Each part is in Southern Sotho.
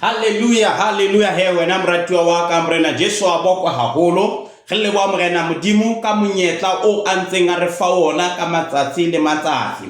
Hallelujah, hallelujah. He wena moratiwa wa ka morena Jesu a bokwa haholo. Re le wa morena modimo ka monyetla o antseng a re fa ona ka matsatsi le matsatsi.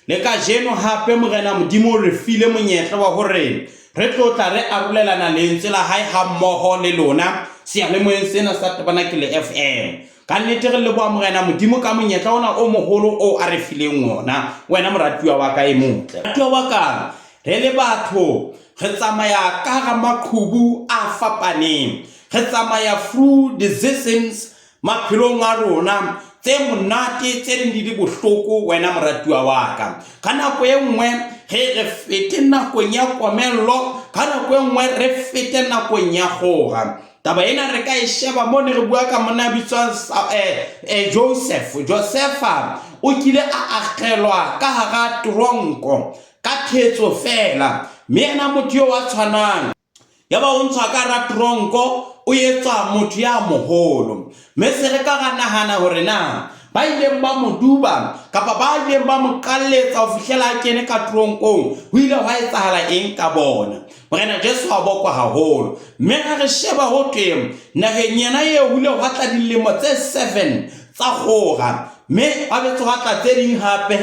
Le ka jeno hape morena modimo re file monyetla wa hore re tlotla re arolelana lentswe la hae ha mmoho le lona seyalemoyeng sena sa Tabanakele FM. Ka nnete re le wa morena modimo ka monyetla ona o moholo o a re fileng ona wena moratiwa wa ka e motle. Moratiwa wa ka re le batho re tsamaya ka ga maqhubu a fapaneng, re tsamaya through the seasons maphelong a rona tse monate tse ding di bohloko wena moratiwa wa ka. Ka nako e nngwe re fete nakong ya komello, ka nako e nngwe re fete nakong ya kgora. Taba ena re ka e sheba mo ne re bua ka mona bitswang Josefa o kile a akgelwa ka hara tronko ka thetso fela, mme ena motho yo wa tshwanang yaba o ntshwa ka ra tronko o etsa motho ya moholo. Mme se re ka ga nahana hore na ba ileng ba moduba kapa ba ileng ba mo kalletsa ho fihlela kene ka tronkong ho ile hwa etsahala eng ka bona. Morena Jesu a bokwa haholo, mme ha re sheba ho teng naheng yena ye ho ile hwa tla dilemo tse 7 tsa kgora, mme ba betso hwa tla tse ding hape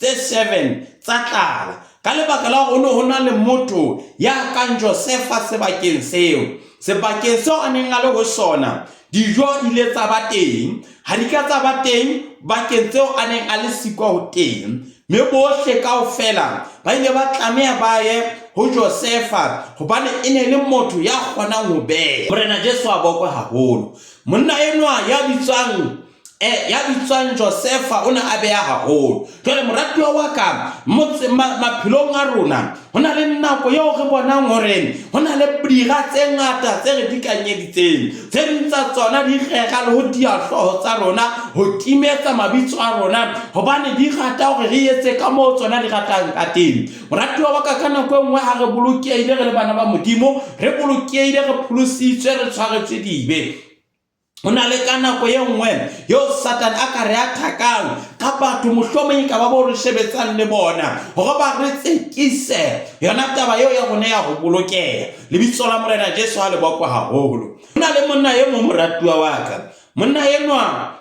tse 7 tsa tlala. Ka lebaka la ho na le motho ya kang Josefa sebakeng seo a neng a le ho sona. Dijo ile tsa ba teng, ha di ka tsa ba teng bakeng tseo a neng a le siko ho teng, mme bohle kaofela ba ile ba tlameha ba ye ho Josefa hobane e ne le motho ya kgonang ho beha. Morena Jesu a bokwe haholo. Monna enwa ya bitswang Josefa o ne a beha haholo. Jwale moratiwa wa ka maphelong a rona ho na le nako eo re bonang hore ho na le dira tse ngata tse re di kanyeditseng, tse ding tsa tsona di kgega le ho diahloho tsa rona ho timetsa mabitso a rona hobane di rata hore re etse ka moo tsona di ratang ka teng. Moratiwa wa ka ka nako e nngwe ha re bolokehile re le bana ba modimo, re bolokehile re pholositswe re tshwaretswe dibe. Ho na le ka nako e nngwe yo Satan a ka re athakang ka batho mohlomong ka ba bo re shebetsang le bona hore ba re tsekise yona taba eo ya rona ya ho bolokeha. Lebitso la morena Jesu ha le bokwa haholo. Ho na le monna e mong moratiwa wa ka, monna enwa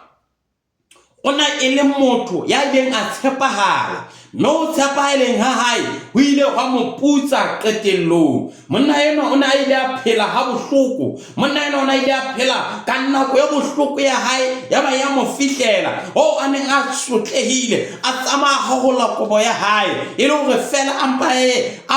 ona e le motho ya ileng a tshepahala, no tshepahaleng ha hae ho ile hwa mo putsa qetellong. Monna enwa o na ile a phela ha bohloko, monna enwa o na ile a phela ka nako ya bohloko ya hae ya ba ya mo fihlela a neng a sotlehile a tsamaya hola kobo ya hae e le hore fela a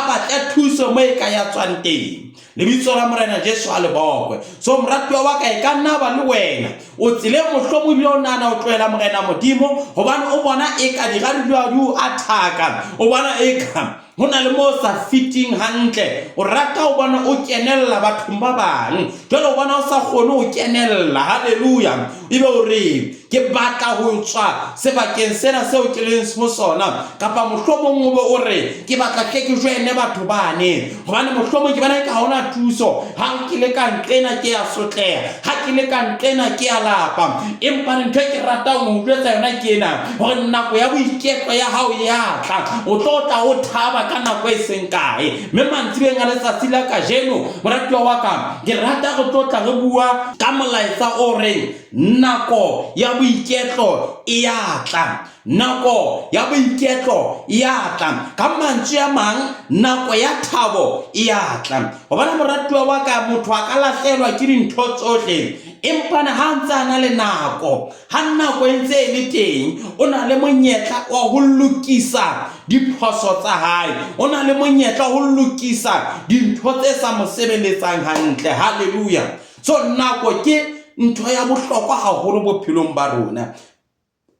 batla thuso mo e ka ya tswang teng. Lebitso la morena Jesu a le bokwe. So moratiwa wa ka e ka nna ba le wena o tsile mohlomong bile o nana o tlohela morena modimo hobane o bona e ka diradio di athaka, o bona e ka ho na le mo sa fitting hantle, o rata o bona o kenella bathong ba bang, jwale o bona o sa kgone o kenella. Haleluya. Ebe o re ke batla ho tswa sebakeng sena seo ke leng ho sona, kapa mohlomong o be o re ke batla ke joine batho bane hobane mohlomong ke bana ka hona thuso ha ke le ka ntlena ke ya sotleha, ha ke le ka ntlena ke ya lapa. Empa ntho ke rata ho jwetsa yona ke ena hore nako ya boiketlo ya hao ya tla, o tlo tla o thaba ka nako e seng kae. Mme mantsibeng a letsatsi la kajeno moratiwa wa ka ke rata re tlo tla re bua ka molaetsa o reng nako ya boiketlo e ya tla, nako ya boiketlo e ya tla. Ka mantswe a mang nako ya thabo e ya tla. Hobane moratiwa wa ka motho a ka lahlehelwa ke dintho tsohle, empa ha ntse a na le nako, ha nako e ntse e le teng, o na le monyetla wa ho lokisa diphoso tsa hae, o na le monyetla ho lokisa dintho tse sa mo sebeletsang hantle. Haleluya. So nako ke ntho ya bohlokwa haholo bophelong ba rona.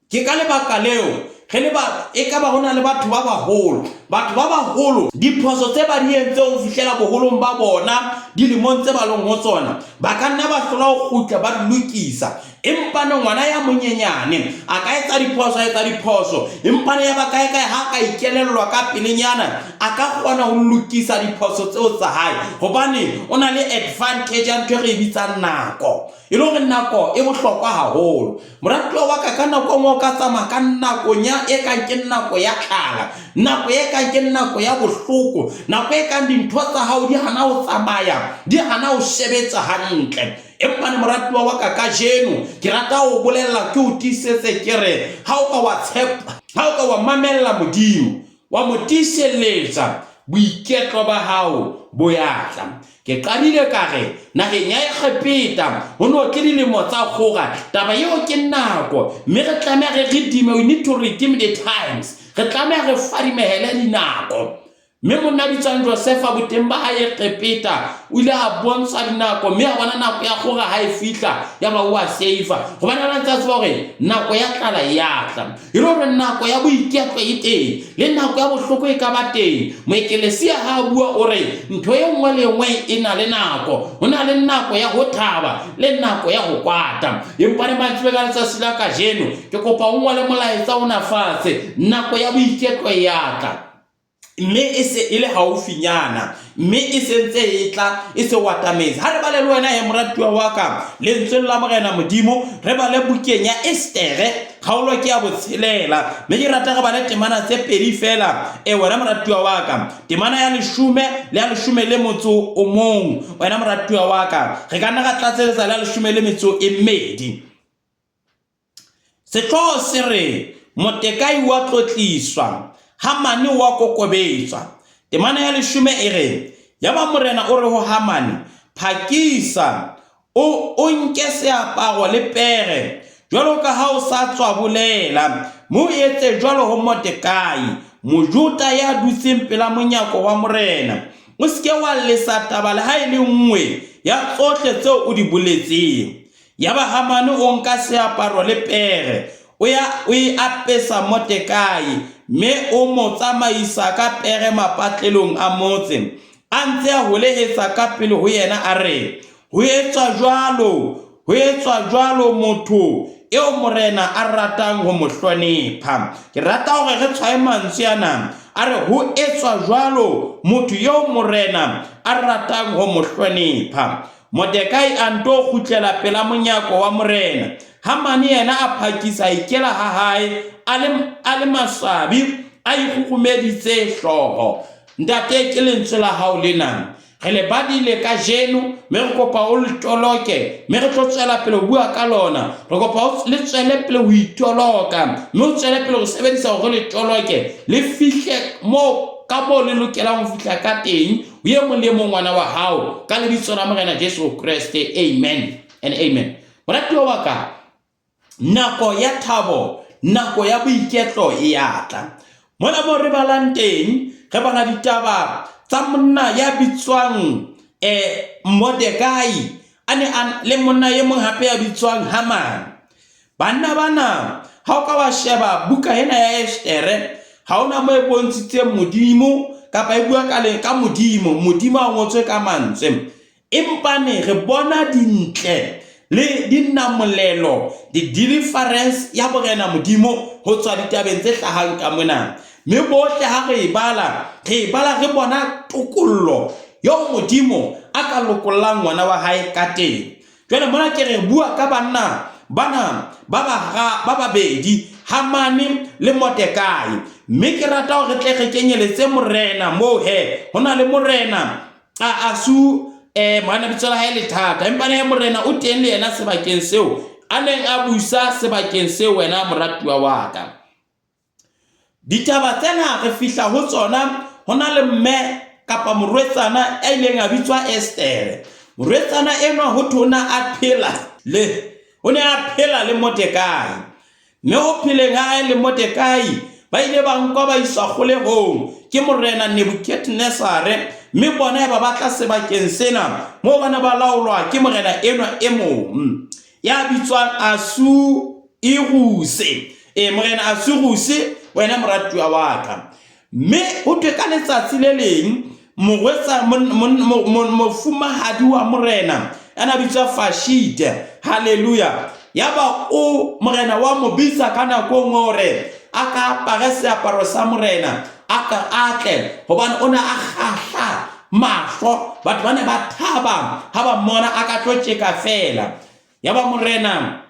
Ke ka lebaka leo re le ba e ka ba hona le batho ba baholo diphoso tse ba di entseng ho fihlela boholong ba bona dilemong tse ba leng ho tsona ba ka nna ba hlola ho kgutla ba lokisa. Empa ngwana ya monyenyane a ka etsa diphoso, empa ya ba kae ha ka ikelellwa ka pelenyana a ka kgona ho lokisa diphoso tseo tsa hae hobane o na le advantage ya ntho re bitsang nako. E le hore nako e bohlokwa haholo. Moratiwa wa ka nako mo ka tsamaya ka nako nya e ka ke nako ya tlala, nako e kang ke nako ya bohloko, nako e kang dintho tsa hao di hana ho tsamaya, di hana ho sebetsa hantle. Empa ne moratuwa wa ka kajeno ke rata ho bolella ke o tisetse ke re ha o ka wa tshepa, ha o ka wa mamella Modimo, wa mo tiselletsa, boiketlo ba hao bo yatla. Ke qadile ka re nageng ya Egepeta ho no ke dilemo tsa kgora, taba eo ke nako, mme re tlameha re redime, we need to redeem the times, re tlameha re fadimehele dinako. Mme monna bitswang Josefa boteng ba hae Egepeta o ile a bontsha dinako, mme a bona nako ya kgora ha e fihla ya ba wa safer, hobane ba ntse tseba hore nako ya tlala ya tla, e le hore nako ya boiketlo e teng le nako ya bohloko e ka ba teng. Moekelesia ha bua o re ntho e nngwe le nngwe e na le nako, ho na le nako ya ho thaba le nako ya ho kwata. Empa ne ba tswe ka letsatsi la kajeno ke kopa o ngwale molaetsa ona fatshe, nako ya boiketlo ya tla, mme e se ile haufinyana, mme e sentse e tla e se watametse. Ha re ba le wena he moratuwa wa ka lentsweng la Morena Modimo, re ba le bukeng ya Estere kgaolo ke ya botshelela, mme ke rata re ba le temana tse pedi fela. Wena moratuwa wa ka, temana ya 10 le ya 11, wena moratuwa wa ka, re ka nna ga tlatseletsa le ya 12. Setlo se re Motekai wa tlotliswa, Hamani wa kokobetswa. Temana ya 10 e re ya ba morena o re ho Hamani, phakisa o nke seaparo le pere jwalo ka ha o sa tswa bolela, mo etse jwalo ho Motekai mojuta ya dutseng pela monyako wa morena. O ske wa lesa taba le ha ile nngwe ya tsohle tseo o di boletseng. Ya ba Hamani o nka seaparo le pere o e apesa Motekai, me o mo tsamaisa ka pere mapatlelong a motse, a ntse a holehetsa ka pele ho yena a re, ho etswa jwalo motho eo morena a ratang ho mo hlonepha. Ke rata hore re tshwae mantswe ana a re ho etswa jwalo motho eo morena a ratang ho mo hlonepha. Motekai a nto kgutlela pela monyako wa morena. Hamani yena a phakisa ikela ha hae a le maswabi a ikhukhumeditse hloho. Ntate ke lentswe la hao lena re le badile ka jeno, me re kopa o le toloke, me re tlo tswela pele bua ka lona, re kopa o le tswele pele ho itoloka, me o tswele pele go sebedisa hore le toloke le fihle mo ka mo le lokelang ho fihla ka teng, o ye mong le mong ngwana wa hao ka lebitso la Morena Jesu Kriste. Amen and amen. Moratuwa wa ka, nako ya thabo, nako ya boiketlo e ya tla. Mona mo re balang teng re bana ditaba tsa monna ya bitswang Motekai ane le monna ye mong hape ya bitswang Hamani. Banna bana ha o ka wa sheba buka ena ya Estere, ha ona mo e bontshitse Modimo kapa e bua ka Modimo a ngotswe ka mantswe, empa ne re bona dintle le dinamolelo di deliverance ya Morena Modimo ho tswa ditabeng tse hlahang ka mona. Me bohle ha re bala re bona tokollo yo Modimo a ka lokollang ngwana wa hae ka teng. Jwale mona ke re bua ka bana ba babedi, Hamani le Motekai, mme ke rata hore tle re kenyeletse morena mo he. Hona le morena a asu mana bitso la hae le thata, empa ne morena o teng le yena sebakeng seo a neng a busa sebakeng seo wena moratuwa wa ka. Ditaba tsena re fihla ho tsona, hona le mme kapa morwetsana a ileng a bitswa Estere. Morwetsana enwa ho thona a phela o ne a phela le Motekai, mme ho pheleng ha le Motekai ba ile ba nkwa ba iswa kgolehong ke morena Nebukadnezar, mme bona ba batla sebakeng sena mo bana ba laolwa ke morena enwa e mong ya bitswang Asueruse. Morena Asueruse wena moratuwa wa ka, mme ho thwe ka letsatsi le leng mofumahadi wa morena ana bitswa Vashti. Haleluya. Yaba o morena wa mo bitsa ka nako ngore aka apare seaparo sa morena aka atle, hobane ona a khahla mahlo, batho ba ne ba thaba ha ba mona aka tlo tjeka fela. Yaba morena,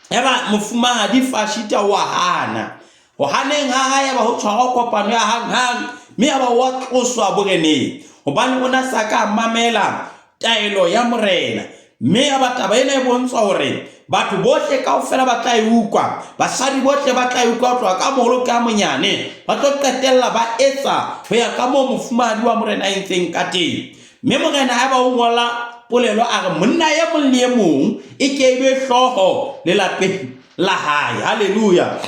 yaba mofumahadi Vashti wa hana ho haneng ha hae ba ho tshwara kopano ya hang mme ba wa tloswa boreneng hobane ona sa ka mamela taelo ya morena mme abataba ena e bontshwa hore batho bohle kaofela ba tla ukwa basadi bohle ba tla ukwa tloa ka moholo ka monyane ba tlo qetella ba etsa ho ya ka mo mofumadi wa morena a entseng ka teng mme morena ha ba o ngola polelo a re monna ya mong le mong e ke be hloho le lapeng la hae haleluya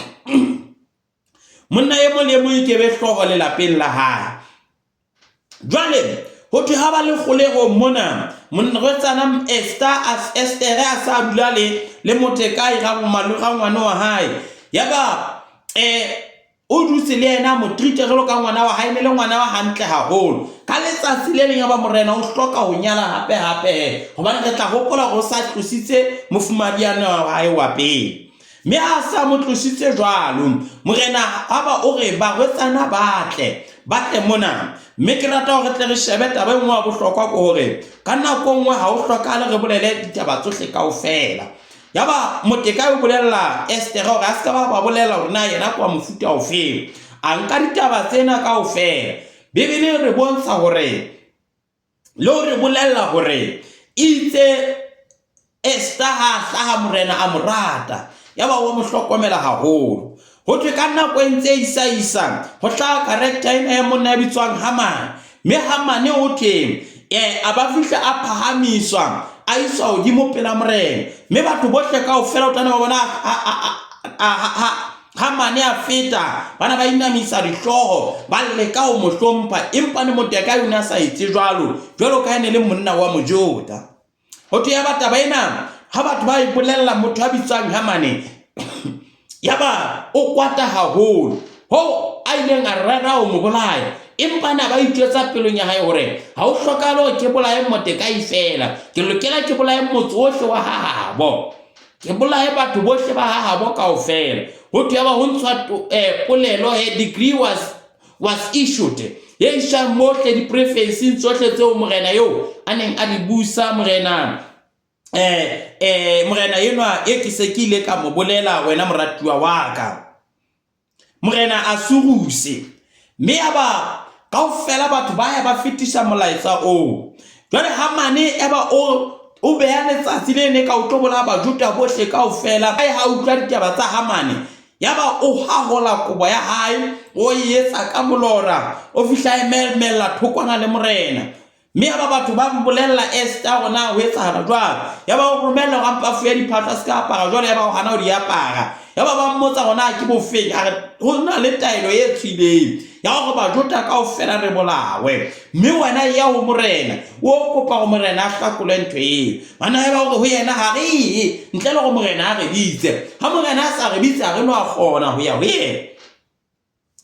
monna ya mong le mong e ke be hloho le lapeng la hae jwale ho thwe ha ba le kgolego mona monretsana Esther a sa dula le Mordekai ga ngwana wa hae yaba o dutse le yena mo treat jalo ka ngwana wa hae le ngwana wa hantle haholo ka letsatsi le leng ba morena o hloka ho nyala hape hobane re tla hopola go sa tlositse mofumadiana wa hae wa pele mme a sa mo tlositse jwalo morena ha ba o re ba retsana batle mona mme ke rata hore tle re shebe taba engwe wa bohlokwa ko hore ka nako nngwe ha o hlokale re bolele ditaba tsohle kaofela yaba Mordekai o bolella Esther hore a ska ba bolela hore na yena kwa mofuta ofeng a nka ditaba tsena kaofela bibele re bontsha hore le re bolella hore itse Esther ha hlaha morena a morata yaba wa mo hlokomela haholo ho thwe ka nako e ntse isa ho tla character ena ya monna ya bitswang Haman mme Haman o thwe a ba fihla a phahamiswa a iswa hodimo pela morena mme batho bohle kaofela o tana ba bona Haman a feta bana ba inamisa dihloho ba leka ho mo hlompha empa ne Mordekai o ne a sa etse jwalo ka ene le monna wa Mojuda ho thwe ya bataba ena ha batho ba ipolella motho a bitswang Haman yaba o kwata haholo ho a ileng a rata ho mo bolaya empa na ba itjwetsa pelong ya hae hore ha o hlokalo ke bolaye Mordekai fela ke lokela ke bolaye motho ohle wa hahabo ke bolaye batho bohle ba hahabo kaofela ho thwe ba ho ntshwa polelo degree was issued ye isha mohle di preferences tsohle tseo morena yo a neng a di busa morena morena yenwa e ke se ke ile ka mo bolela wena moratuwa wa ka morena a suruse mme aba kaofela batho ba ya ba fetisa molaetsa o jwale Hamane eba o beha letsatsi le ne ka o tobola ba Juda bohle kaofela ba ha utlwa ditaba tsa Hamane yaba o hahola kobo ya hae o yetsa ka molora o fihla emelmela thokwana le morena mme aba batho ba mbolella Esther gona ho etsahala jwalo yaba o romella ga mpafu ya diphahlo ska apara jwale yaba o hana o di apara yaba ba mmotsa gona ke bofeng a re ho na le taelo e tshileng ya go ba Juda kaofela re bolawe mme wena ya ho morena o kopa go morena a hlakole ntho e bana yaba go ho yena ha re ntle le go morena a re bitse ha morena a sa re bitse a re no a kgona ho ya ho yena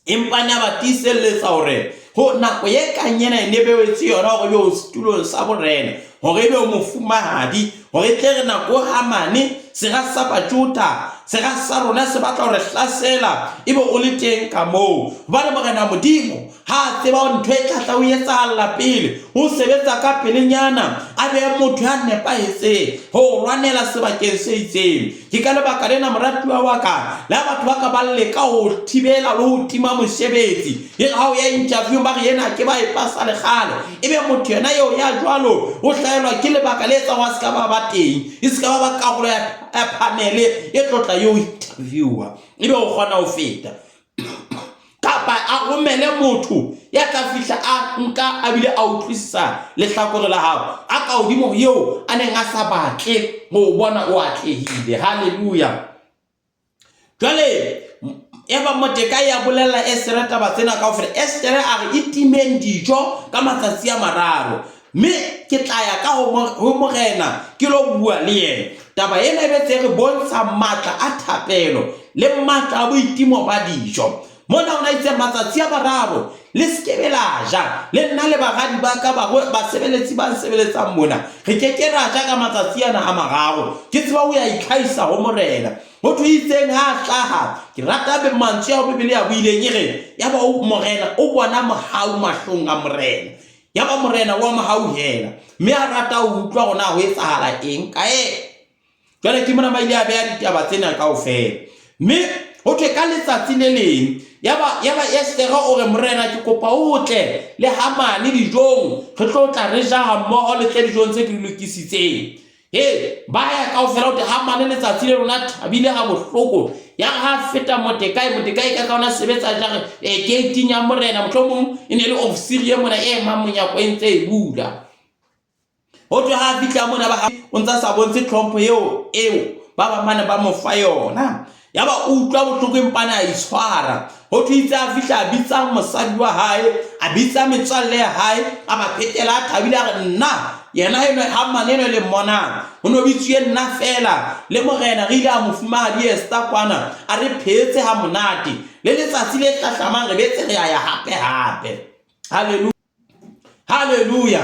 empa nya ba tiselletsa hore ho nako ye kanyena ne bewetse yona go yo setulong sa borena hore be mo fumahadi hore tle re nako Hamane se ga sa ba Juda se ga sa rona se batla hore hlasela ebe o le teng ka moo ba le morena modimo ha tseba ntho e tla o etsahala pele o sebetsa ka pelenyana a be motho a nepahetse ho rwanela sebakeng se itseng ke ka lebaka lena moratuwa wa ka la batho ba ka ba leka ho thibela le ho tima mosebetsi e ga o ya interview ba re yena ke ba e pasa le gale ebe motho yena yo ya jwalo o hlaelwa ke lebaka le etsa wa se ka ba teng e se ka ba karolo ya panel e tlotla yo interviewer ebe o kgona ho feta kapa a romele motho ya ka fihla a nka a bile a utlwisisa le hlakore la hao a ka hodimo eo a neng a sa batle ho bona o atlehile haleluya jwale eba Mordekai ya bolella Esther taba tsena kaofela Esther a re itimeng dijo ka matsatsi a mararo mme ke tla ya ka ho morena ke lo bua le yena taba ena e betse re bontsha matla a thapelo le matla a boitimo ba dijo mona ona itse matsatsi a mararo le skebela ja le nna le bagadi ba ka ba sebeletsi ba sebeletsang mona re ke ra ja ka matsatsi ana a mararo ke tseba o ya ikhaisa ho morena ho thuitseng ha hlaha ke rata be mantswe ya Bibele ya buileng ere ya ba o morena o bona mohau mahlong a morena ya ba morena wa mohau hela mme a rata ho utlwa gona ho etsahala eng ka jwale ke mona ba ile a beha ditaba tsena kaofela mme ho thwe ka letsatsi le leng yaba Esther o re morena ke kopa o tle le Hamane dijong re tlo tla re ja mmoho le tle dijong tse ke di lokisitseng ba ya kaofela o te Hamane letsatsi le rona thabile ga bohloko ya ha feta Mordekai ka kaona sebetsa jare gating ya morena mohlomong e ne le ofisiri mona e mamonyako e ntse e bula ho thwe ha fitla mona ba o ntsa sa bontshe tlhompho eo ba bamane ba mo fa yona yaba utlwa bohloko empana a itshwara ho thwe itse a fihla a bitsa mosadi wa hae a bitsa metswalle ya hae a ba phetela a thabile a re nna yena eno Hamane eno le mona ho no bitsuye nna fela le morena re ile a mo fumahadi Esther kwana a re phetse ha monate le letsatsi le hlahlamang re betse re ya hape haleluya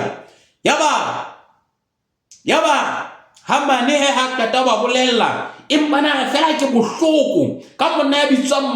yaba Hamane he ha qeta ba bolella impana re fela ke bohloko ka monna ya bitswang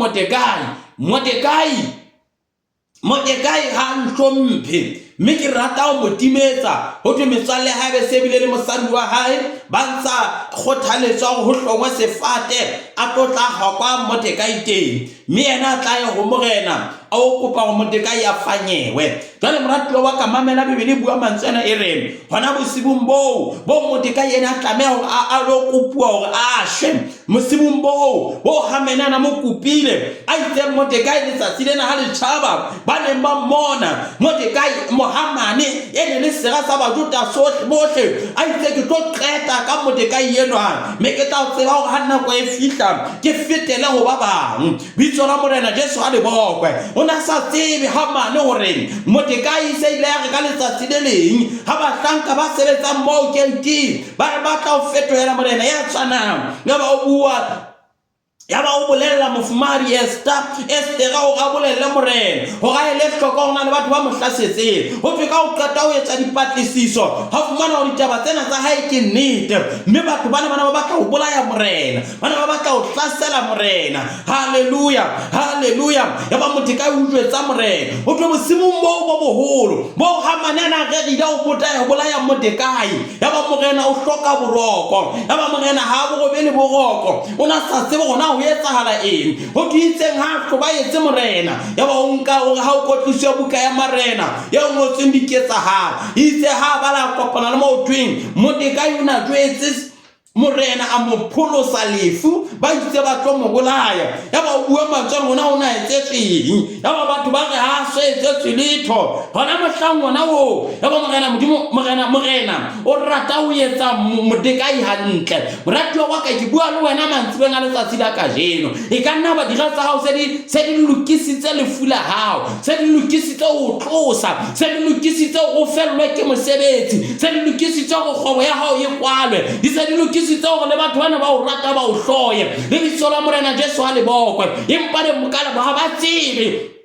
Mordekai ha ntlhomphe mme ke rata ho motimetsa ho thwe metswalle haebe se bile le mosadi wa hae ba ntsa kgothaletswa ho hlongwa sefate a tlotla hokwa Mordekai teng mme yena a tla ya ho morena a o kopa go Mordekai a fanyewe jwale moratuwa wa ka mamela Bibele bua mantswe ana e reng hona bosibong bo Mordekai yena a tlameha hore a lo kopuwa hore a shwe mosibong bo Hamane ana mo kopile a itse Mordekai letsatsi lena ha le tshaba ba ne ba mmona Mordekai Hamane ene le sera sa bajuta bohle a itse ke tlo qeta ka Mordekai enwa me ke tla tseba hore ha nako e fihla ke fetele ho ba bang bitso la morena Jesu a le bokwe ona sa tsebe Hamane hore Mordekai se ile ya re ka letsatsi le leng ha ba hlanka ba sebetsa mo kenti ba re batla ho fetohela morena ya tshwanang ngaba o bua yaba o bolella mofumari Esther o ga bolella morena ho ga ile hloko hona le batho ba mo hlasetseng ho thwe ka o qeta ho etsa dipatlisiso ha fumana hore ditaba tsena tsa hae ke nnete mme batho bana ba batla ho bolaya morena bana ba batla ho hlasela morena haleluya yaba Mordekai o jwetsa morena ho thwe bosimong bo boholo bo Hamane ana re rile ho bolaya Mordekai yaba morena o hloka boroko yaba morena ha bo robele boroko ona sa tsebe gona ho etsahala eng ho ditseng ha hloba etse morena yaba o nka hore ha o kotliswa buka ya marena ya o ngotseng diketsahala itse ha bala kopana le mo thweng Mordekai una jwetse morena a mo pholosa lefu ba itse ba tlo mo bolaya yaba o bua mantswe ngona ona etsetseng yaba batho ba re ha se etsetse letho hona mohlang ngona o yaba morena o rata ho etsa Mordekai hantle moratuwa wa ka ke bua le wena mantsweng a letsatsi la kajeno e ka nna ba dira tsa hao se di lokisitse lefu la hao se di lokisitse ho tlosa se di lokisitse ho fellwe ke mosebetsi se di lokisitse go kgobo ya hao e kwalwe di se di lokisitse gore le batho bana ba o rata ba o hloye le bitso la morena Jesu a le bokwe empa le mokala ba ba tsebe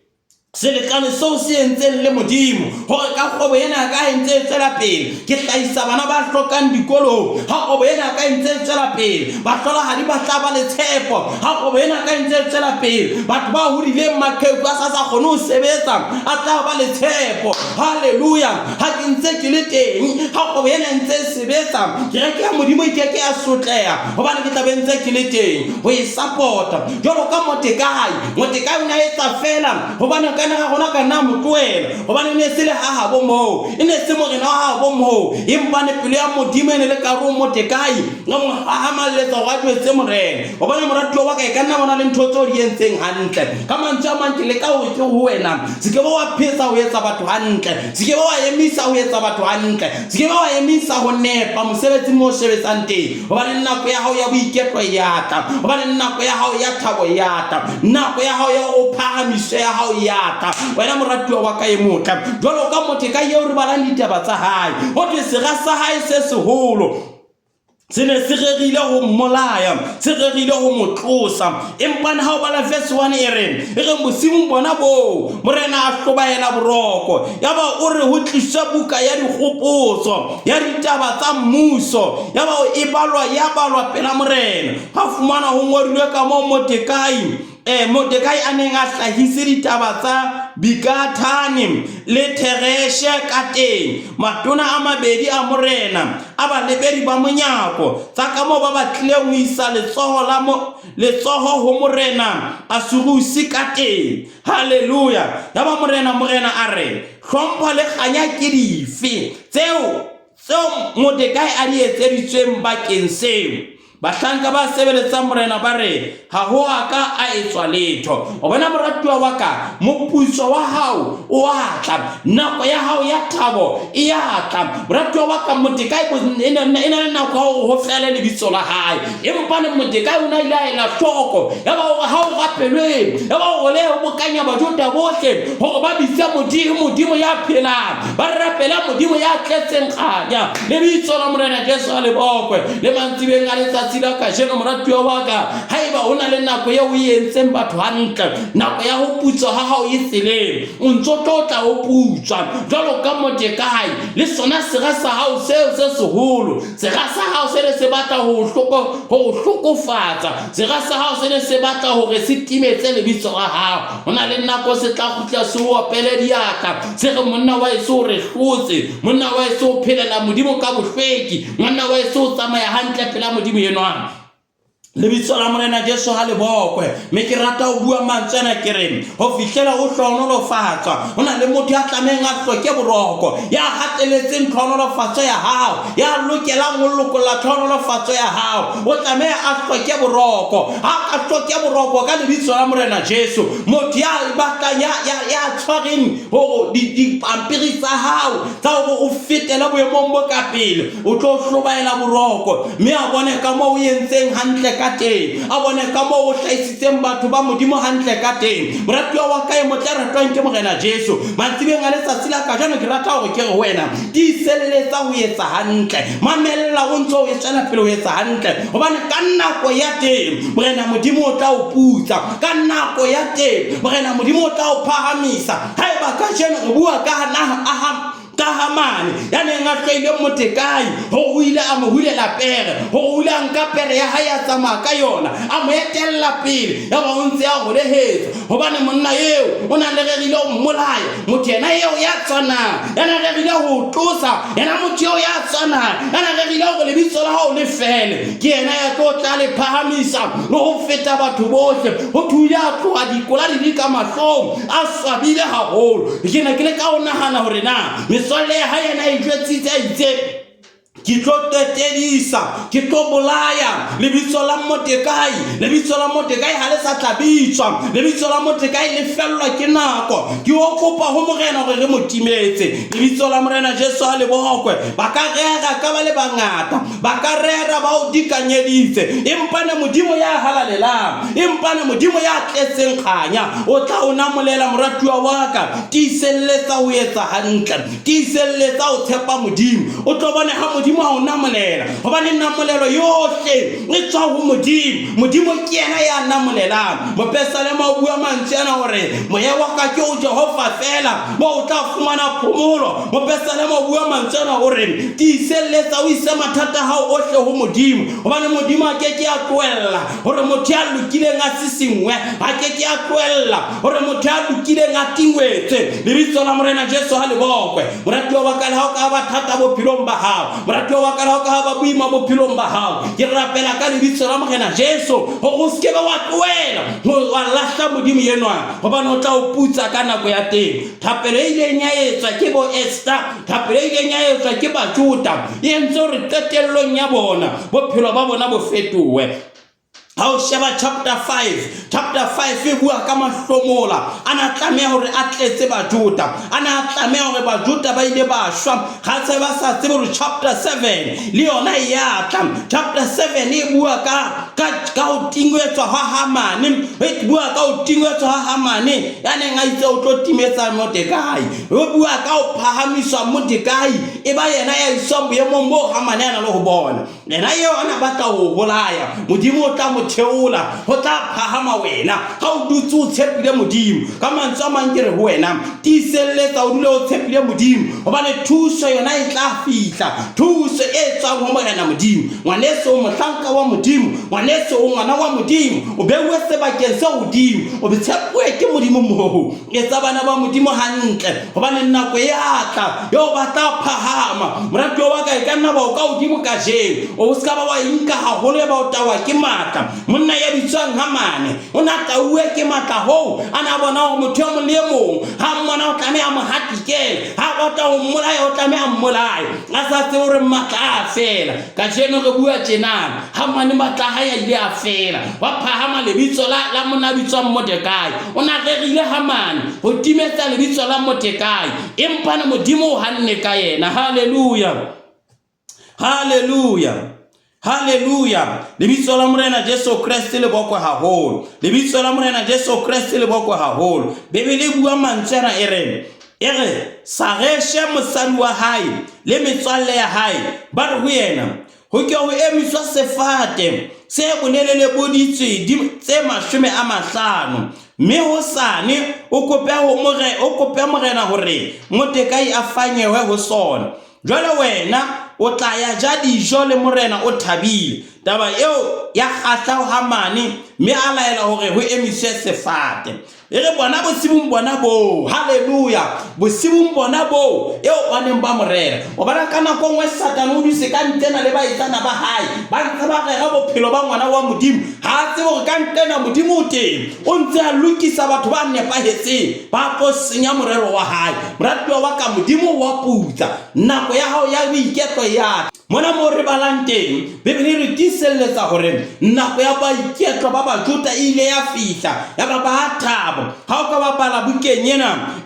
selekane seo se entseng le modimo hore ka kgobo ena ka entse tsela pele ke hlaisa bana ba hlokang dikolong ha kgobo ena ka entse tsela pele ba hlola ha di batla ba le tshepo ha kgobo ena ka entse tsela pele batho ba hodileng makheku a sa kgone ho sebetsa a tla ba le tshepo haleluya ha ke ntse ke le teng ha kgobo ena ntse sebetsa ke re ke ya modimo ke ya sotleha hobane ke tla be ntse ke le teng ho e support jalo ka Mordekai o na etsa fela hobane kana ga gona kana motloela hobane ne se le ha bo mo ene se morena ha bo mo empa ne pele ya modimo ene le ka ro Mordekai nga mo ha maletsa ga tshwetse morena hobane moratuwa wa ka e kana bona le ntho tso di entseng hantle ka mantswe a mang ke le ka ho ke ho wena se ke ba wa phesa ho etsa batho hantle se ke ba wa emisa ho etsa batho hantle se ke ba wa emisa ho nepa mosebetsi mo sebetsang teng hobane nako ya hao ya boiketlo ya ta hobane nako ya hao ya thabo ya ta nako ya hao ya o phahamiso ya hao ya wena moratuwa wa ka e motla jwalo ka Mordekai eo re balang ditaba tsa hae ho thwe sera sa hae se seholo se ne se rerile ho mmolaya se rerile ho mo tlosa empa ha o bala verse 1 e reng mosimong bona bo morena a hlobaela boroko yaba o re ho tliswa buka ya dikgopotso ya ditaba tsa mmuso yaba e balwa pela morena ha fumana ho ngorilwe ka mo Mordekai Mordekai a neng a hlahise ditaba tsa Bigthani le Tereshe ka teng, matona a mabedi a morena a balebedi ba monyako tsa ka moo ba batlileng ho isa letsoho ho morena Asurusi ka teng. Haleluya. Ya ba morena a re, hlompho le kganya ke dife tseo Mordekai a di etseditsweng bakeng seo? Bahlanka ba sebeletsa morena ba re, ha ho aka a etswa letho. O bona moratuwa wa ka, moputso wa hao o a tla, nako ya hao ya thabo e a tla. Moratuwa wa ka, Mordekai e na le nako ho fele lebitso la hae, empa ne Mordekai o na ile a ela hloko ya ba hore ha o rapelwe, ya ba hore le ho bokanya Bajuda bohle hore ba bitsa Modimo ya phelang, ba rapela Modimo ya tletseng kganya. Lebitso la morena Jesu a lebokwe le mantsibeng a letsatsi la kajeno. Moratuwa wa ka, haeba ho na le nako eo o entseng batho hantle, nako ya ho putswa ha hao e seleng, o ntso tla ho putswa jwalo ka Mordekai le sona sera sa hao seo se seholo. Sera sa hao se le se batla ho hlokofatsa, sera sa hao se le se batla hore se timetse lebitso la hao. Ho na le nako se tla kgutla se o opele diatla, se re monna wa eso re hlotse, monna wa eso phelela Modimo ka bohlweki, monna wa eso tsamaya hantle pela Modimo enwa. Lebitso la morena Jesu ha lebokwe. Me ke rata ho bua mantsena ke re, ho fihlela o hlohonolofatswa, ho na le motho ya tlamehang a hloke boroko, ya hateletseng tlhonolofatso ya hao, ya lokelang ho lokolla tlhonolofatso ya hao. O tlameha a hloke boroko. Ha ka hloke boroko ka lebitso la morena Jesu, motho ya batlang ya tshwareng ho di pampiri tsa hao tsa hore o fetela boemong bo ka pele, o tlo hlobaela boroko, mme a bone ka moo o entseng hantle ka teng, a bone ka moo o hlahisitseng batho ba Modimo hantle ka teng. Moratuwa wa ka e motle a ratwang ke morena Jesu, mantsibeng a letsatsi la kajeno ke rata hore ke re wena di seletsa ho etsa hantle, mamella o ntso o tswela pele ho etsa hantle, hobane ka nako ya teng morena Modimo o tla o putsa, ka nako ya teng morena Modimo o tla o phahamisa. Haeba kajeno re bua ka Hamane ya neng a hlwaile Mordekai, ho ile a mo hulela pere, ho ile a nka pere ya hae a tsamaya ka yona, a mo etella pele ya ba o ntse a holehetsa, hobane monna eo o na le rerile ho mmolaya. Motho yena eo ya tshwanang, ya na rerile ho tlosa, yena motho eo ya tshwanang, ya na rerile hore lebitso la hao le fele, ke yena ya tlo tla le phahamisa le ho feta batho bohle. Ho thuya a tloha dikola di ka mahlong a swabile haholo. Ke ne ke le ka ho nahana hore na meswalle ya hae yena e jwetsitse a itse ke tlo tetedisa, ke tlo bolaya lebitso la Mordekai. Lebitso la Mordekai ha le sa tla bitswa, lebitso la Mordekai le fellwa ke nako. Ke o kopa ho morena hore re mo timetse lebitso la morena Jesu a lebokwe. Ba ka rera ka ba le bangata, ba ka rera ba o dikanyeditse, empa ne Modimo ya halalelang, empa ne Modimo ya tletseng kganya. O tla o namolela moratuwa wa ka, tiiselletsa ho etsa hantle, tiiselletsa ho tshepa Modimo. O tlo bone ha Modimo a o namolela, hobane namolelo yohle e tswa ho Modimo. Modimo ke yena ya namolelang. Mopesalema o bua mantswe ana hore moya wa ka ke o Jehova fela, mo o tla fumana phomolo. Mopesalema o bua mantswe ana hore tiiselletsa o ise mathata a hao ohle ho Modimo, hobane Modimo a ke a tlohella hore motho ya lokileng a sisingwe, a ke a tlohella hore motho ya lokileng a tingwetse. Lebitso la morena Jesu ha lebokwe. Moratuwa wa ka le ha o ka ba thata bophelong ba hao, moratuwa wa ka le ha o ka ba boima bophelong ba hao, ke rapela ka lebitso la morena Jesu hore o seke ba wa tlohela wa lahla Modimo enwa, hobane o tla o putsa ka nako ya teng. Thapelo e ileng ya etswa ke bo Esther, thapelo e ileng ya etswa ke Bajuda, e entse hore qetellong ya bona bophelo ba bona bo fetohe. Ha o sheba chapter 5 e bua ka mahlomola ana tlameha hore a tletse Bajuda, ana tlameha hore Bajuda ba ile ba shwa ga se ba sa tsebe hore chapter 7 le yona ya tla. Chapter 7 e bua ka o tingwetswa ha Hamane, e bua ka o tingwetswa ha Hamane ya neng a itse o tlo timetsa Mordekai, e bua ka o phahamiswa Mordekai e ba yena ya iswa boemong bo Hamane ana le ho bona. Yena eo ana batla ho bolaya, Modimo o tla mo motheola ho tla phahama wena ha o dutse o tshepile modimo ka mantswe a mang ke re ho wena tiiselletsa o dule o tshepile modimo hobane thuso yona e tla fihla thuso e tswang ho Morena modimo ngwaneso o mohlanka wa modimo ngwaneso o ngwana wa modimo o beuwe sebakeng se hodimo o tshepuwe ke modimo moo etsa bana ba modimo hantle hobane nako e atla yo ba tla phahama moratuwa wa ka e ka nna ba o ka hodimo ka jeng o ska ba wa inka haholo ba o tawa ke matla monna ya bitswang Hamane o na tauwe ke matla ho ana bona ho motho mo le mong ha mmona o tlameha mo hatike ha ba ta o mmolaya o tlameha mmolaya a sa tse hore matla a fela ka jeno re bua tjena Hamane matla ha ya ile a fela wa phahama lebitso la monna bitswang Mordekai o na rerile Hamane ho timetsa lebitso la Mordekai empa na modimo o hanne ka yena haleluya haleluya haleluya lebitso la Morena Jesu Kriste le bokwe haholo lebitso la Morena Jesu Kriste le bokwe haholo bebele bua mantswena ere sa reshe mosadi wa hae le metswalle ya hae ba re ho yena ho ke ho emiswa sefate se bonelele boditswe tse 50 mme ho sane o kope Morena hore Mordekai a fanyewe ho sona jwale wena o tla ya ja dijo le Morena o thabile taba eo ya kgahla Hamane mme a laela hore ho emiswe sefate ere bona bosibong bona bo haleluya bosibong bona bo eo baneng ba Morena o bana kana ko ngwe Satana o dise ka ntena le ba itsana ba hae ba ntse ba rega bophelo ba ngwana wa modimo ha tse hore ka ntena modimo o teng o ntse a lokisa batho ba nepahetse ba go senya morero wa hae moratuwa wa ka modimo wa putsa nako ya hao ya boiketlo ya mona mo re balanteng bebele re tiselletsa hore nako ya boiketlo ba Bajuda ile ya fihla ya ba thabo ha o ka bapala bukeng ena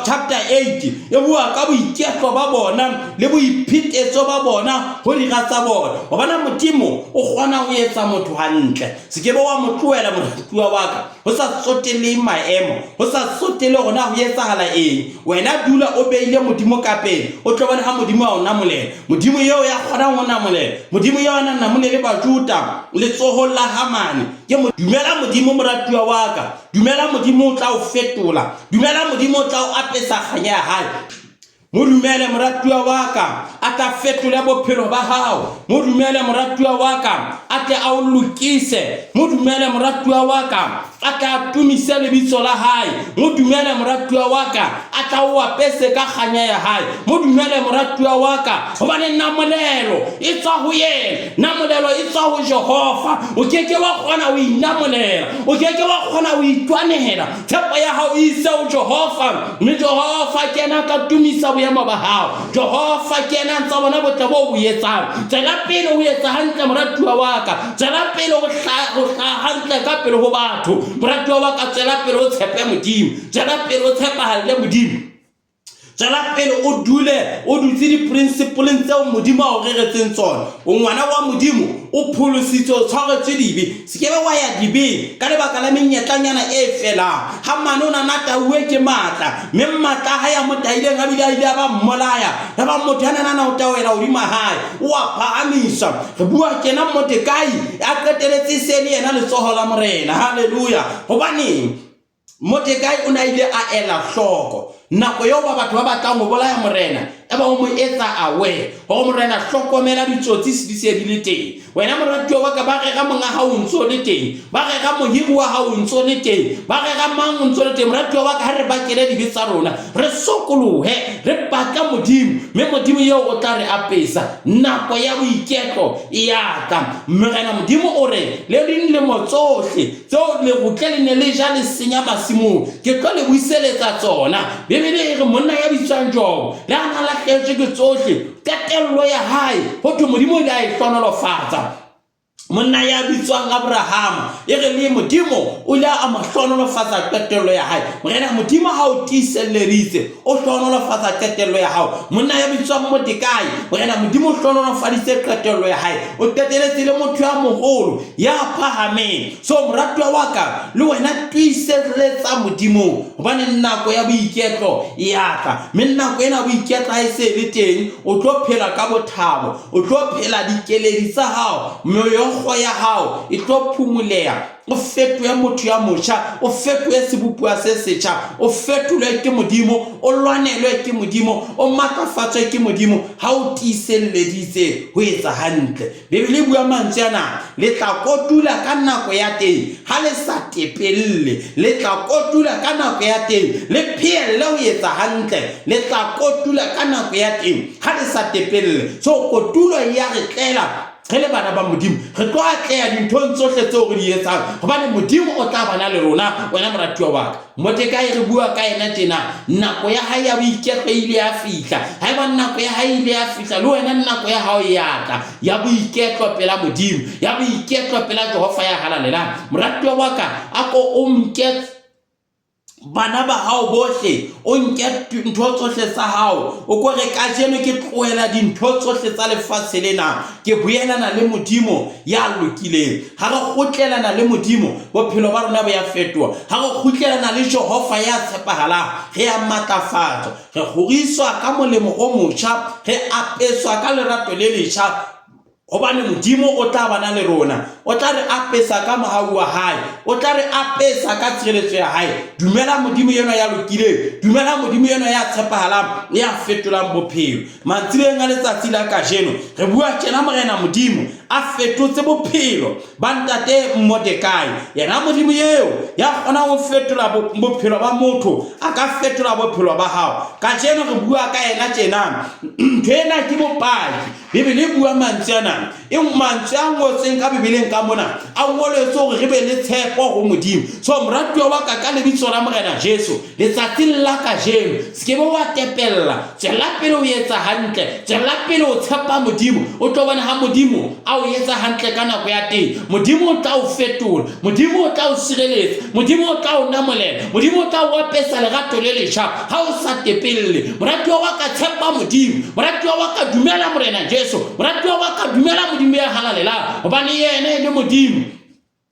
chapter 8 e bua ka boiketlo ba bona le boiphitetso ba bona ho diratsa bona o bana modimo o kgona ho etsa motho hantle se ke ba wa motloela moratuwa wa ka ho sa sotele maemo ho sa sotele gona ho etsahala eng wena dula o beile modimo ka pele o tlo bona ha modimo a ona molele modimo yeo ya kgona ho na molele modimo yeo ana na molele Bajuda le tsoho la Hamane ke dumela modimo moratuwa wa ka dumela modimo o tla o fetola dumela modimo o tla o apesa khanya hae mo dumele moratuwa wa ka ata fetola bophelo ba hao mo dumele moratuwa wa ka ate a o lokise mo dumele moratuwa wa ka ata tumise lebitso la hae mo dumele moratuwa wa ka ata o apese ka khanya ya hae mo dumele moratuwa wa ka hobane namolelo e tswa ho yena namolelo e tswa ho Jehova o keke wa kgona o inamolela o keke wa kgona o itwanela tshepo ya hao e ise ho Jehova mme Jehova kena ka tumisa boemo ba hao Jehova kena ntsa bona botle bo boetsang tsela pele o etsa hantle moratuwa wa ka tsela pele o hantle ka pele ho batho moratuwa wa ka tsela pele o tshepe modimo tsela pele o tshepa halle modimo tsela pele o dutse di-principle tseo modimo a o reretseng tsona o ngwana wa modimo o pholositse o tshwaretswe dibe se ke be wa ya dibe ka lebaka la menyetlanyana e felang Hamane o na natauwe ke matla mme matla ha ya motaileng a bile a ile a ba mmolaya ya ba motho ya nana o tawela hodima hae o a phahamisa re bua kena Mordekai a qeteletse se le yena letsoho la Morena haleluya hobane Mordekai o na ile a ela hloko nako yo ba batho ba batlang ho bolaya Morena eba o mo etsa awe ho Morena hlokomela ditsotsi se di se di le teng wena moratuwa wa ka ba rega monga ha o ntso le teng ba rega mohiri wa ha o ntso le teng ba rega mang o ntso le teng moratuwa wa ka ha re ba kele dibetsa rona re sokolohe re batla modimo mme modimo yo o tla re apesa nako ya boiketlo ya ta Morena modimo o re le le motsohle tseo le butle le ne le ja le senya masimo ke tlo le buiseletsa tsona bebele re monna ya bitswang Job le ana la tletse ke tsohle katello ya hae ho thwe modimo le a e hlonolofatsa monna ya bitswang Abraham e re le modimo o la a mahlonolofatsa katello ya hae morena modimo ha o tiselleritse o hlonolofatsa katello ya hao monna ya bitswang Mordekai morena modimo o hlonolofaditse katello ya hae o teteletse le motho ya moholo ya phahameng so moratuwa wa ka le wena tiselletsa modimo hobane nako ya boiketlo ya tla mme nako ena boiketlo ha e se le teng o tlo phela ka bothabo o tlo phela dikeledi tsa hao moyo mekgwa ya hao e tlo phumuleha o fetoe motho ya motjha o fetoe sebopua se setjha o fetolwe ke modimo o lwanelwe ke modimo o matlafatswe ke modimo ha o tiiselleditse ho etsa hantle. Bibele bua mantswe ana le tla kotula ka nako ya teng ha le sa tepelle le tla kotula ka nako ya teng le phele ho etsa hantle le tla kotula ka nako ya teng ha le sa tepelle. So kotulo ya re tlela re le bana ba modimo re tlo atleha dinthong tsohle tseo re di etsang hobane modimo o tla bana le rona. Wena moratuwa wa ka Mordekai re bua ka ena tjena nako ya hae ya boiketlo ile ya fihla haeba nako ya hae ile ya fihla le wena nako ya hao ya tla ya boiketlo pela modimo ya boiketlo pela Jehova ya halalela. Moratuwa wa ka ako o mke bana ba hao bohle o nke ntho tsohle tsa hao o ko re ka jeno ke tloela dintho tsohle tsa lefatshe lena ke buelana le modimo ya lokileng ha re kgutlelana le modimo bophelo ba rona bo ya fetoha ha re kgutlelana le Jehova ya tshepahalang re ya matlafatsa re kgoriswa ka molemo o motjha re apeswa ka lerato le letjha hobane modimo o tla bana le rona o tla re apesa ka mohau wa hae o tla re apesa ka tshireletso ya hae. Dumela modimo yena ya lokile dumela modimo yena ya tshepahalang ya fetolang bophelo. Mantsibeng a letsatsi la kajeno re bua tjena morena modimo a fetotse bophelo ba ntate Mordekai yena modimo eo ya kgona ho fetola bophelo ba motho a ka fetola bophelo ba hao. Kajeno re bua ka yena tjena ntena ke bopaki Bibele bua mantswe ana e mantswe a ngotseng ka Bibeleng ka mona a ngoletswe hore re be le tshepo ho modimo. So moratuwa wa ka lebitso la morena Jesu letsatsing la kajeno se ke wa tepella tswela pele o etsa hantle tswela pele o tshepa modimo o tlo bona ha modimo a o etsa hantle ka nako ya teng. Modimo o tla o fetola modimo o tla o sireletsa modimo o tla o namolela modimo o tla o apesa lerato le letjha ha o sa tepelle. Moratuwa wa ka tshepa modimo moratuwa wa ka dumela morena Jesu moratuwa wa ka dumela modimo ya halalela hobane yena e le modimo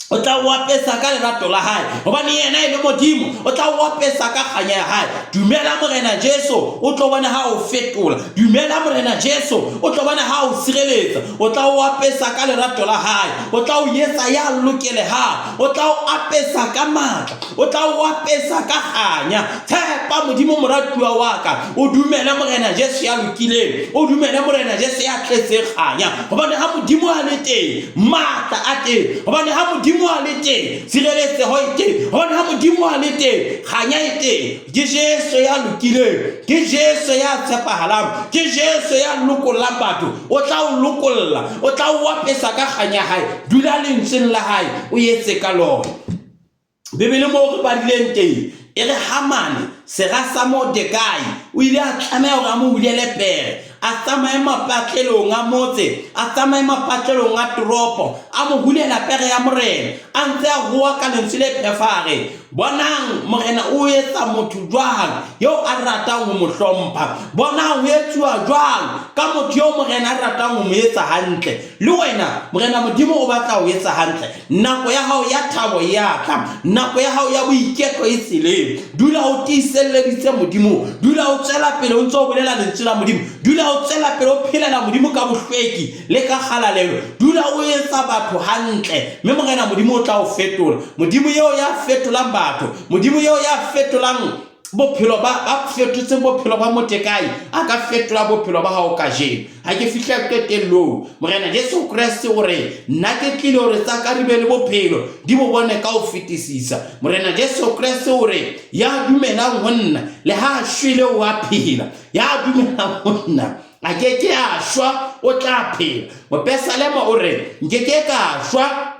o tla o apesa ka lerato la hae hobane yena e le modimo o tla o apesa ka kganya ya hae. Dumela morena Jesu o tlo bona ha o fetola dumela morena Jesu o tlo bona ha o sireletsa o tla o apesa ka lerato la hae o tla o etsa ya lokeleha o tla o apesa ka matla o tla o apesa ka kganya. Tshepa modimo moratuwa wa ka o dumela morena Jesu ya lokileng o dumela morena Jesu ya tletse kganya hobane ha modimo a le teng matla a teng hobane ha modimo a le teng tshireletseho e teng hobane ha modimo a le teng kganya e teng. Ke Jesu ya lokileng ke Jesu ya tshepahalang ke Jesu ya lokollang batho o tla o lokolla o tla o apesa ka kganya hae. Dula lentsweng la hae o etse ka lona. Bibele mo re badileng teng e re Hamane sera sa Mordekai o ile a tlameha hore a mo hulele pere a tsamaye mapatlelong a motse a tsamaye mapatlelong a toropo a mo hulela pere ya morena a ntse a bua ka lentswe le phefare. Bonang morena o etsa motho jwang yo a ratang ho mo hlompha bonang ho etsuwa jwang ka motho yo morena a ratang ho mo etsa hantle. Le wena morena modimo o batla ho etsa hantle nako ya hao ya thabo ya tla nako ya hao ya boiketlo e tseleng. Dula o tiiselleditse modimo dula o tswela pele o ntse o bolela lentswe la modimo dula o tswela pele o phelela modimo ka bohlweki le ka kgalalelo dula o etsa batho hantle mme morena modimo o tla o fetola. Modimo eo ya fetolang batho modimo eo ya fetolang bophelo ba fetotse bophelo ba Mordekai a ka fetola bophelo ba hao kajeno. Ha ke fihla qetellong morena Jesu Kriste o re nna ke tlile hore tsa ka di be le bophelo di bo bone ka ho fetisisa. Morena Jesu Kriste o re ya dumelang ho nna le ha shwele o a phela ya dumelang ho nna a ke ke a shwa o tla phela. Mopesalema o re nke ke ka shwa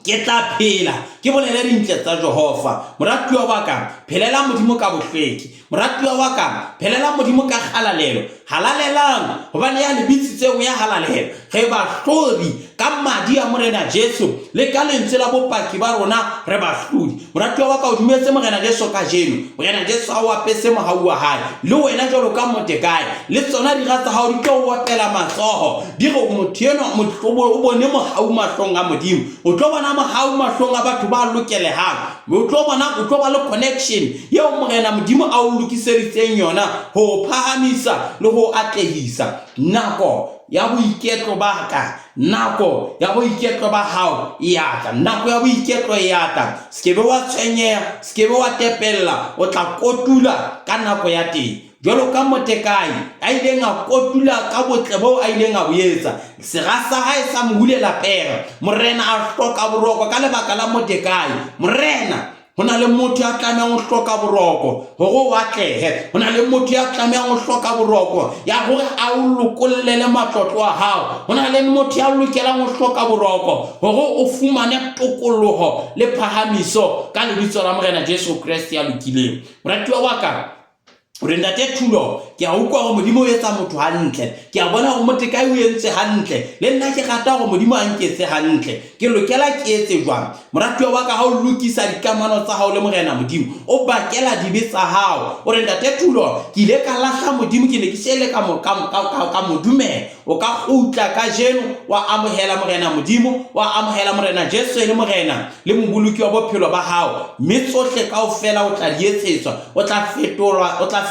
ke tla phela ke bolele dintle tsa Jehova. Moratuwa wa ka phelela modimo ka bohlweki moratuwa wa ka phelela modimo ka kgalalelo halalelang hobane ya lebitsitse o ya halalela ge ba hlodi ka madi a morena Jesu le ka lentswe la bopaki ba rona re ba hlodi. Moratuwa wa ka o dumetse morena Jesu ka jeno morena Jesu a o apese mohau wa hae le wena jwalo ka Mordekai le tsona di ratsa hao di tlo o apela matsoho di re motho eno o bone mohau mahlong a modimo o tlo bona mohau mahlong a batho ba lokelehang o tlo ba le connection yeo morena modimo a o lokiseditseng yona ho phahamisa le ho atlehisa. Nako ya boiketlo ba ka, nako ya boiketlo ba hao ya tla, nako ya boiketlo ya tla. Skebe wa tshwenyeha, skebe wa tepella, o tla kotula ka nako ya teng. Jwalo ka Motekai a ileng a kotula ka botle bo a ileng a boetsa, sera sa hae sa mo hulela pere. Morena a hloka boroko ka lebaka la Motekai. Morena hona le motho ya tlamehang ho hloka boroko hore o atlehe. Hona le motho ya tlamehang ho hloka boroko ya hore a o lokollele matlotlo a hao. Hona le motho ya lokelang ho hloka boroko hore o fumane tokoloho le phahamiso ka lebitso la Morena Jesu Kriste ya lokileng. Moratuwa wa ka, re ntate Thulo, ke a utlwa gore Modimo o etsa motho hantle, ke a bona gore Motekai o entse hantle, le nna ke rata gore Modimo a nketse hantle. Ke lokela ke etse jwang? Moratuwa wa ka, ha o lokisa dikamano tsa hao le Morena Modimo, o bakela dibe tsa hao. O re ntate Thulo, ke ile ka lahla Modimo, ke ne ke shele ka modumela. O ka kgutla ka jeno wa amohela Morena Modimo, wa amohela Morena Jesu le Morena le moboloki wa bophelo ba hao, mme tsohle kaofela o tla di etsetswa, o tla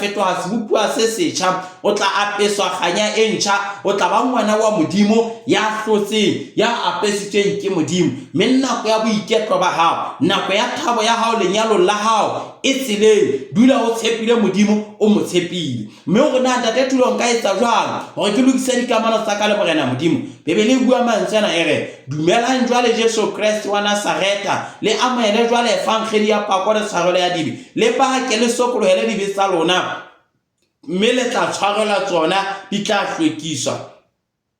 fetoha sebopua se setjha, o tla apeswa kganya e ntjha, o tla ba ngwana wa Modimo ya hlotseng, ya apesitsweng ke Modimo. Mme nako ya boiketlo ba hao, nako ya thabo ya hao, lenyalo la hao e tseleng, dula o tshepile Modimo, o mo tshepile. Mme o re na ntate Thulo, nka etsa jwang hore ke lokise dikamano tsa ka le Morena Modimo? Bebele e bua mantswe ana e re, dumelang jwale Jesu Kriste wa Nazareta, le amohele jwale efangeli ya pako le tshwarelo ya dibe, le bake le sokolohele dibe tsa lona, mme le tla tshwarela tsona, di tla hlwekiswa.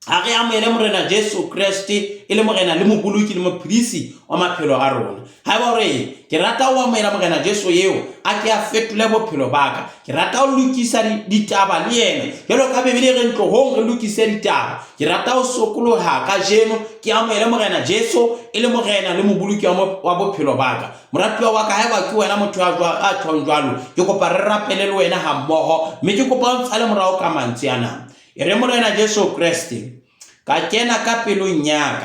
Ha re amohele Morena Jesu Kriste e le Morena le moboloki le mophedisi wa maphelo a rona. Ha ba re ke rata ho amohela Morena Jesu eo a ke a fetole bophelo ba ka, ke rata ho lokisa ditaba le yena jalo ka Bebele re ntlohong re lokise ditaba. Ke rata ho sokoloha ka jeno, ke amohele Morena Jesu e le Morena le moboloki wa bophelo ba ka. Moratuwa wa ka, ha ba ke wena motho a tshwang jwalo, ke kopa re rapele le wena ha mmoho, mme ke kopa o ntshale morao ka mantswe ana. E re Morena Jesu Kriste, ka kena ka pelong ya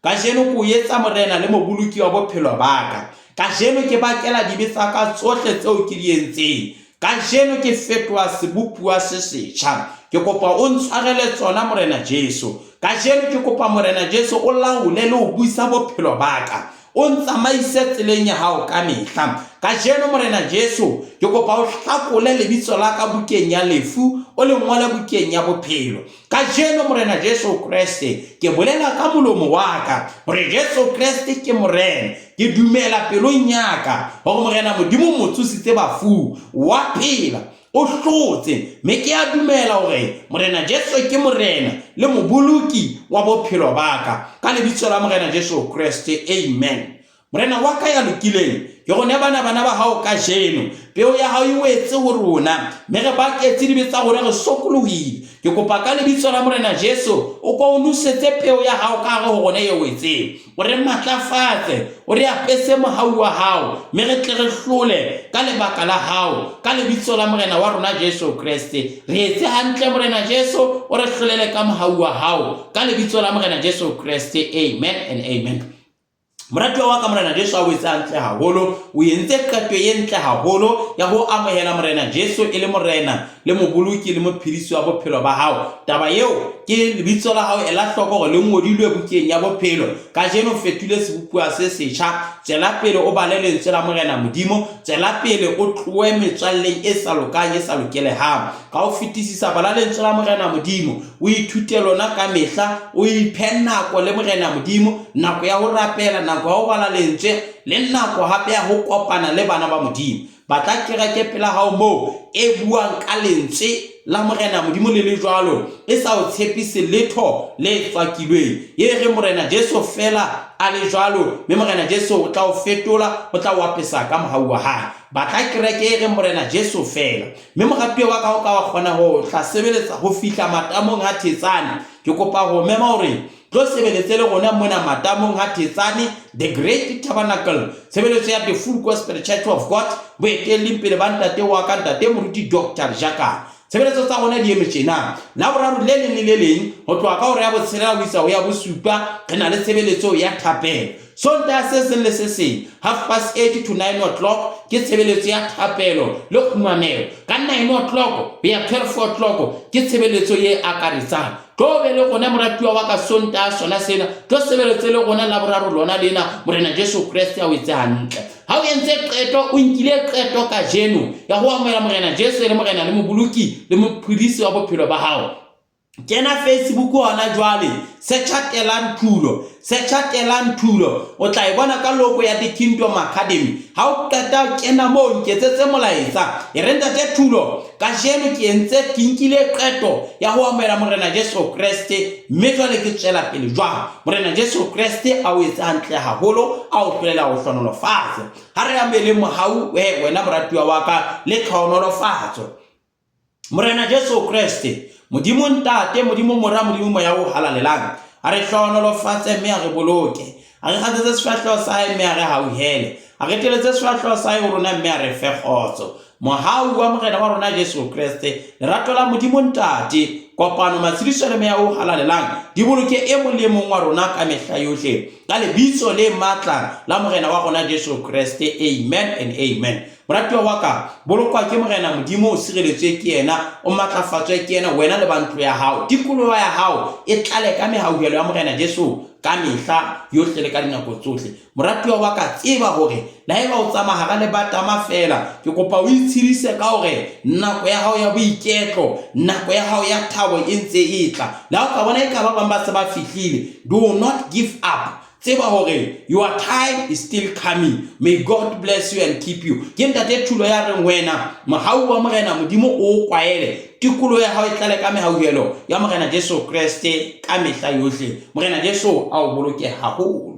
ka jeno ko etsa Morena le moboloki wa bophelo ba ka jeno ke bakela dibe tsa ka tsohle tseo ke di entseng, ka jeno ke fetoha sebopua se setjha. Ke kopa o ntshwarele tsona Morena Jesu, ka jeno ke kopa Morena Jesu o laole le ho buisa bophelo ba ka, o ntsamaise tseleng ya hao ka mehla. Ka jeno Morena Jesu, ke kopa o hlakole lebitso la ka bukeng ya lefu, o le ngole bukeng ya bophelo. Ka jeno Morena Jesu Kriste, ke bolela ka molomo wa ka hore Jesu Kriste ke Morena. Ke dumela pelong ya ka hore Morena Modimo mo tshositse bafu, wa phela, o hlotse, mme ke a dumela hore Morena Jesu ke Morena le moboloki wa bophelo ba ka lebitso la Morena Jesu Kriste, amen. Morena wa ka ya lokileng, ke go ne bana ba hao ka jeno, peo ya hao e wetse ho rona, mme re baketse dibe tsa rona re sokolohile. Ke kopa ka lebitso la Morena Jesu o ko o nosetse peo ya hao ka hare ho rona e wetseng, o re matlafatse, o re apese mohau wa hao, mme re tle re hlole ka lebaka la hao ka lebitso la Morena wa rona Jesu Kriste. Re etse hantle Morena Jesu, o re hlolele ka mohau wa hao ka lebitso la Morena Jesu Kriste, amen and amen. Moratuwa wa ka Morena Jesu a wetsa hantle haholo, o entse qeto e ntle haholo ya ho amohela Morena Jesu e le Morena le moboloki le mophedisi wa bophelo ba hao. Taba eo ke lebitso la hao e la hloko gore le ngodilwe bukeng ya bophelo. Ka jeno fetule sebopua se setjha, tsela pele o bale lentswe la Morena Modimo, tsela pele o tloe metswalleng e sa lokang e sa lokelehang. Ka ho fetisisa bala lentswe la Morena Modimo, o ithute lona ka mehla, o iphe nako le Morena Modimo, nako ya ho rapela, nako ya ho bala lentswe, le nako hape ya ho kopana le bana ba Modimo. Batla kereke pela hao mo e buang ka lentswe la Morena Modimo le jwalo, e sa o tshepise letho le tswakilweng. Ye re Morena Jesu fela a le jwalo, mme Morena Jesu o tla o fetola, o tla o apesa ka mohau wa hae. Batla kereke e re Morena Jesu fela, mme moratuwa wa ka o ka wa kgona ho tla sebeletsa ho fihla matamong a Thetsane. Ke kopa ho mema hore tlo sebeletse le gona mona matamong ha Thetsane, the Great Tabernacle, sebeletso ya the Full Gospel Church of God, boeteleng pele ba ntate wa ka ntate moruti Dr. Jaka. Sebeletso tsa gona di eme tjena, la boraro le leng le le leng ho tloha ka hore ya botshelela ho isa ho ya bosupa, re na le sebeletso ya thapelo. Sontaha se seng le se seng 8:30 to 9 o'clock ke tshebeletso ya thapelo le khumamelo. Ka 9 o'clock ya 12 o'clock ke tshebeletso ye akaretsang. Tlo be le gona moratuwa wa ka Sontaha sona sena tlo sebeletse le gona la boraro lona lena Morena Jesu Kriste a o etse hantle. Ha o entse qeto o nkile qeto ka jeno ya go amogela Morena Jesu le Morena le moboloki le mophedisi wa bophelo ba hao. Kena Facebook hona jwale sechatela Nthulo o tla e bona ka logo ya The Kingdom Academy. Ha o qeta kena mo nketsetse molaetsa e renda te Thulo ka jeno ke entse ke nkile qeto ya go amogela Morena Jesu Kriste mme jwale ke tswela pele jwang Morena Jesu Kriste a o etsa hantle haholo a o tlolela go hlonolofatsa. Ha re amele mohau wena moratuwa wa ka le tlhonolofatso. Morena Jesu Kriste Modimo ntate, Modimo mora, Modimo moya o halalelang. A re hlonolofatse mme a re boloke. A re hatsetse sefahleho sa hae mme a re hauhele. A re teletse sefahleho sa hae ho rona mme a re fe kgotso. Mohau wa Morena wa rona Jesu Kriste, lerato la Modimo ntate, kopano matshidiso le meya o halalelang di boloke e mong le mong wa rona ka mehla yohle. Ka lebitso le matla la Morena wa rona Jesu Kriste. Amen and amen. Moratuwa wa ka bolokwa ke Morena Modimo o sireletswe ke yena o matlafatswe ke yena wena le bantlo ya hao. Tikoloho ya hao e tlale ka mehauhelo ya Morena Jesu ka mehla yohle le ka dinako tsohle. Moratuwa wa ka tseba hore la eba o tsamaya hara lebatama fela ke kopa o itshidise ka hore nako ya hao ya boiketlo, nako ya hao ya thabo e ntse e tla. La o ka bona eka ba bang ba se ba fihlile, do not give up. Tseba hore your time is still coming. May God bless you and keep you. Ke ntate Thulo ya reng wena mohau wa Morena Modimo o kwaele tikolo ya hao e tlale ka mehauhelo ya Morena Jesu Kriste ka mehla yohle. Morena Jesu a o boloke haholo.